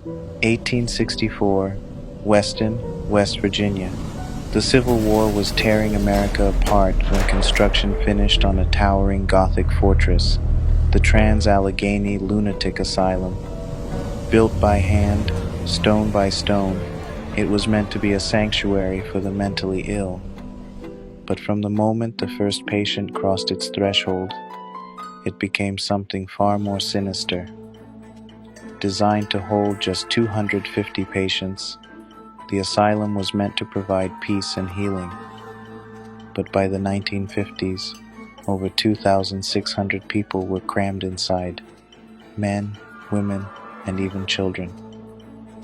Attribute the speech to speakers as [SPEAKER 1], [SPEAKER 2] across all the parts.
[SPEAKER 1] 1864, Weston, West Virginia. The Civil War was tearing America apart when construction finished on a towering Gothic fortress, the Trans-Allegheny Lunatic Asylum. Built by hand, stone by stone, it was meant to be a sanctuary for the mentally ill. But from the moment the first patient crossed its threshold, it became something far more sinister. Designed to hold just 250 patients, the asylum was meant to provide peace and healing. But by the 1950s, over 2,600 people were crammed inside. Men, women, and even children.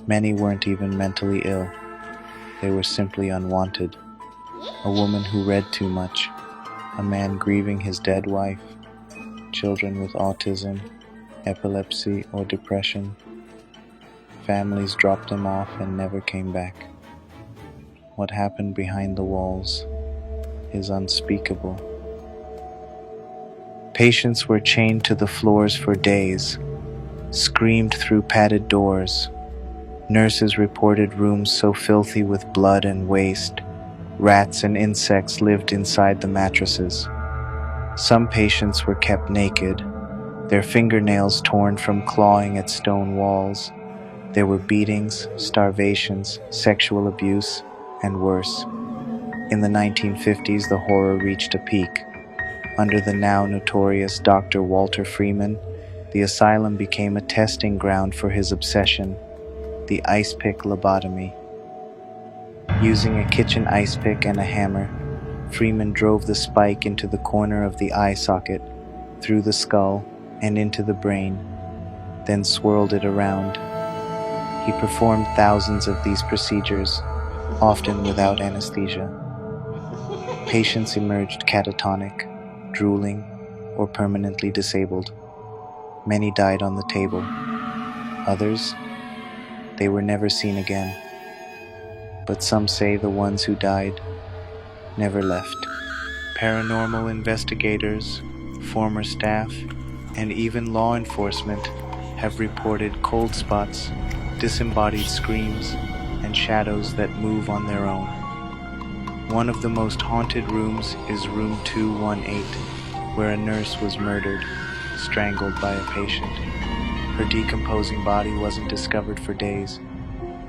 [SPEAKER 1] Many weren't even mentally ill. They were simply unwanted. A woman who read too much, a man grieving his dead wife, children with autism, epilepsy, or depression. Families dropped them off and never came back. What happened behind the walls is unspeakable. Patients were chained to the floors for days, screamed through padded doors. Nurses reported rooms so filthy with blood and waste, rats and insects lived inside the mattresses. Some patients were kept naked, their fingernails torn from clawing at stone walls. There were beatings, starvations, sexual abuse, and worse. In the 1950s, the horror reached a peak. Under the now notorious Dr. Walter Freeman, the asylum became a testing ground for his obsession, the ice pick lobotomy. Using a kitchen ice pick and a hammer, Freeman drove the spike into the corner of the eye socket, through the skull, and into the brain, then swirled it around. He performed thousands of these procedures, often without anesthesia. Patients emerged catatonic, drooling, or permanently disabled. Many died on the table. Others, they were never seen again. But some say the ones who died never left. Paranormal investigators, former staff, and even law enforcement have reported cold spots, disembodied screams, and shadows that move on their own. One of the most haunted rooms is room 218, where a nurse was murdered, strangled by a patient. Her decomposing body wasn't discovered for days.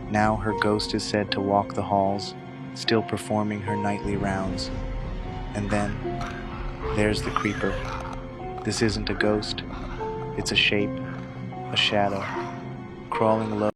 [SPEAKER 1] Now her ghost is said to walk the halls, still performing her nightly rounds. And then, there's the creeper. This isn't a ghost, it's a shape, a shadow, crawling low